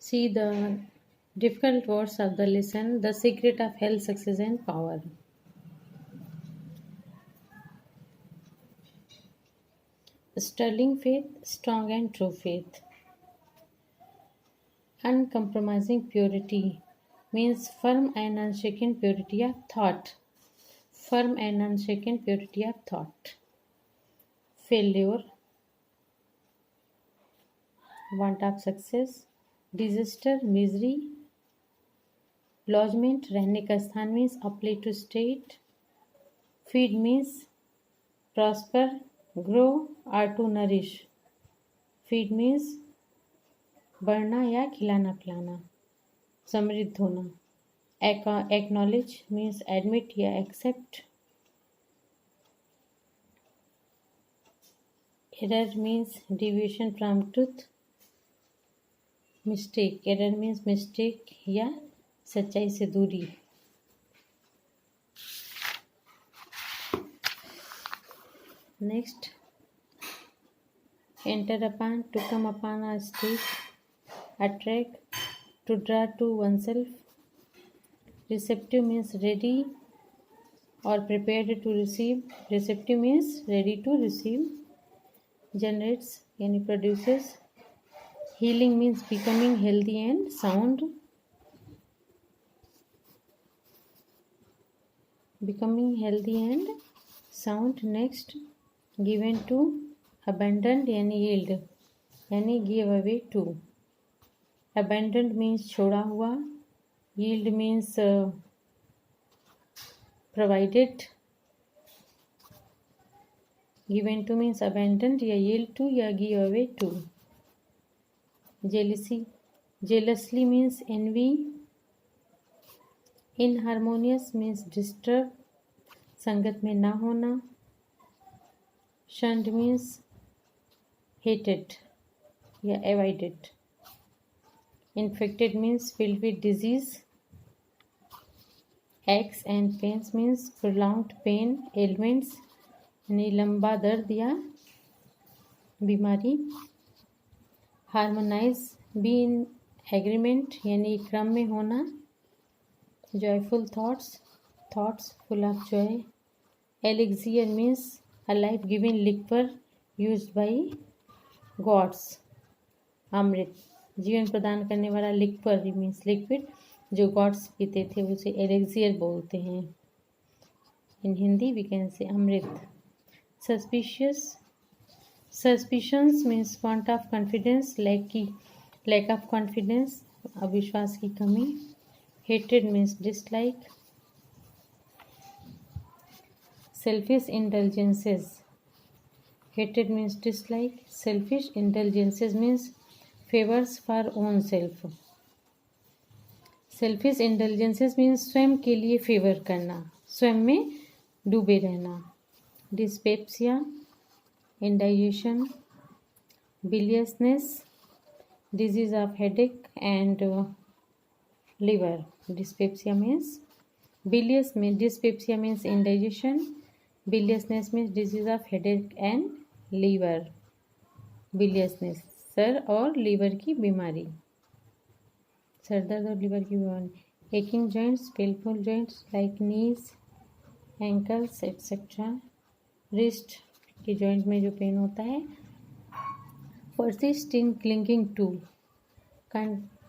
See the difficult words of the lesson, the secret of health, success, and power. Sterling faith, strong and true faith. Uncompromising purity means firm and unshaken purity of thought. Firm and unshaken purity of thought. Failure, want of success. Disaster, misery. Lodgement, रहने का स्थान means a place to stay. Feed means prosper, grow or to nourish. Feed means बढ़ना या खिलाना पिलाना. समृद्ध होना. Acknowledge means admit या accept. Error means deviation from truth. Mistake, error means mistake या सच्चाई से दूरी. Next, enter upon, to come upon a stage. Attract, to draw to oneself. Receptive means ready or prepared to receive. Receptive means ready to receive. Generates यानी produces. Healing means becoming healthy and sound. Becoming healthy and sound. Next, given to, abandoned यानी yield यानी give away to. Abandoned means छोड़ा हुआ. Yield means provided. Given to means abandoned या yield to या give away to. Jealousy, jealously means envy. Inharmonious means disturb, संगत में ना होना. Shunned means hated या avoided. Infected means filled with disease. Aches and pains means prolonged pain, ailments यानी लंबा दर्द या बीमारी. Harmonize, be in agreement यानी क्रम में होना. Joyful thoughts, thoughts full of joy. Elixir means a life-giving liquor used by gods. अमृत, जीवन प्रदान करने वाला लिक्वर मीन्स लिक्विड जो गॉड्स पीते थे उसे एलेक्सियर बोलते हैं. इन हिंदी वी कैन से अमृत. Suspicious, suspicions means want of confidence, lack of confidence अविश्वास की कमी. Hated means dislike. Selfish indulgences, hated means dislike. Selfish indulgences means favours for own self. Selfish indulgences means स्वयं के लिए फेवर करना, स्वयं में डूबे रहना. Dyspepsia, indigestion. Biliousness, disease of headache and liver. Dyspepsia means bilious means dyspepsia means indigestion. Biliousness means disease of headache and liver. Biliousness sir और liver की बीमारी, सर दर्द और लीवर की बीमारी. Aching joints, painful joints like knees, ankles etc. Wrist की joint में जो पेन होता है. Persist in clinging to.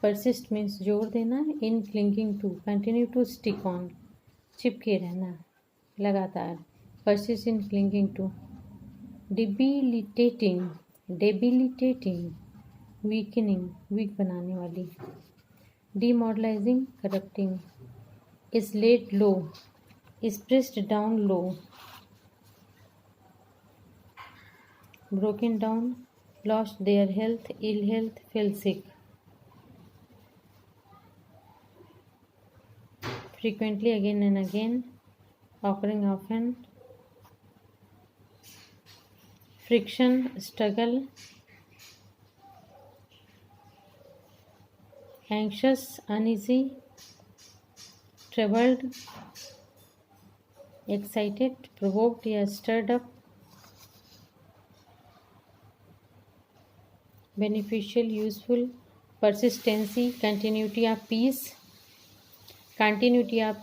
Persist means जोर देना. In clinging to, continue to stick on, चिपके रहना लगातार. Persist in clinging to. Debilitating, debilitating, weakening, weak बनाने वाली. Demoralizing, corrupting. Is laid low, is pressed down low. Broken down, lost their health, ill health, fell sick. Frequently, again and again, occurring often. Friction, struggle. Anxious, uneasy, troubled. Excited, provoked या stirred up. Beneficial, useful, persistency, continuity of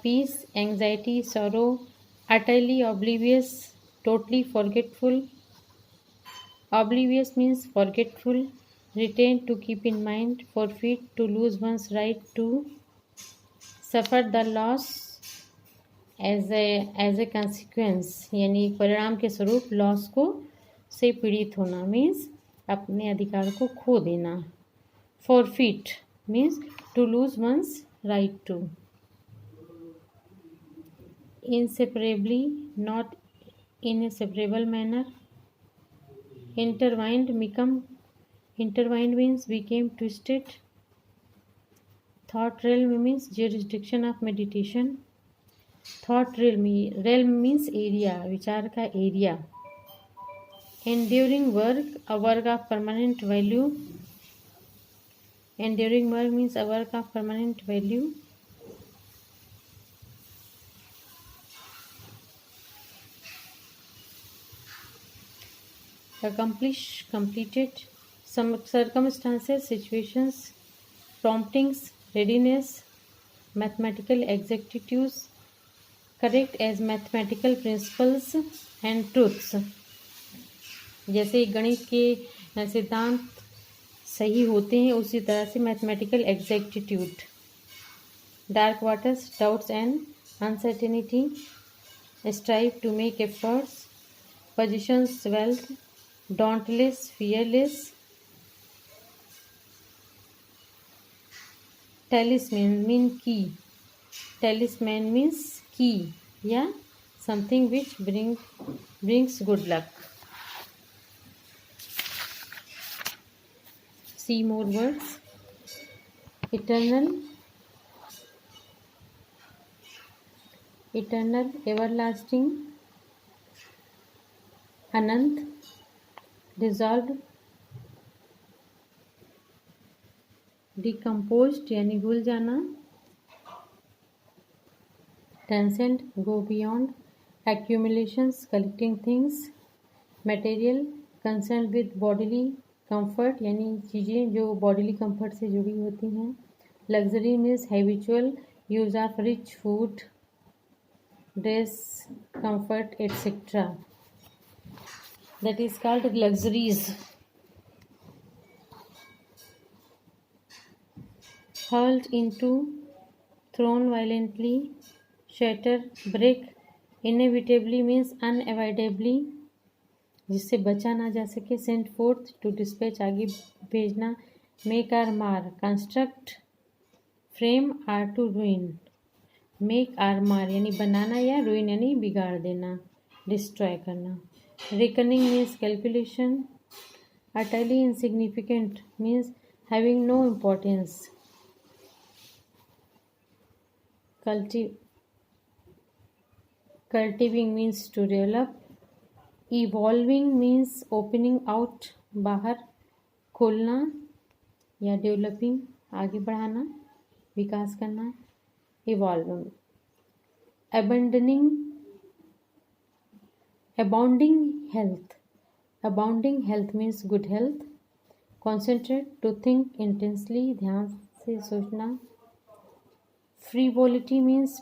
peace, anxiety, sorrow, utterly oblivious, totally forgetful. Oblivious means forgetful, retain to keep in mind, forfeit to lose one's right to, suffer the loss as a consequence यानी परिणाम के स्वरूप loss को से पीड़ित होना means अपने अधिकार को खो देना. Forfeit means to lose one's right to. inseparably not in a separable manner. intertwined means became twisted. thought realm means jurisdiction of meditation. Thought realm means area, विचार का area. enduring work, a work of permanent value. enduring work means a work of permanent value. accomplish, completed. some circumstances, situations, promptings, readiness, mathematical exactitudes, correct as mathematical principles and truths. जैसे गणित के सिद्धांत सही होते हैं उसी तरह से mathematical exactitude. Dark waters, doubts and uncertainty, strive to make efforts, positions wealth, dauntless, fearless. talisman mean key. talisman means key या something which brings good luck. See more words. eternal, everlasting, anant, dissolved, decomposed यानी घुल जाना. transcend, go beyond. accumulations, collecting things. material, concerned with bodily comfort यानी चीज़ें जो bodily comfort से जुड़ी होती हैं. luxury means habitual use of rich food, dress, comfort, etc. that is called luxuries. hurled into, thrown violently, shatter, break. inevitably means unavoidably, जिससे बचा ना जा सके. send forth, to dispatch, आगे भेजना. make or mar, construct, frame or to ruin. make or mar यानी बनाना या ruin यानी बिगाड़ देना, destroy करना. reckoning means calculation. utterly insignificant means having no importance. cultivating means to develop. evolving means opening out, बाहर खोलना या डेवलपिंग आगे बढ़ाना, विकास करना. evolve. abounding health means good health. concentrate, to think intensely, ध्यान से सोचना. frivolity means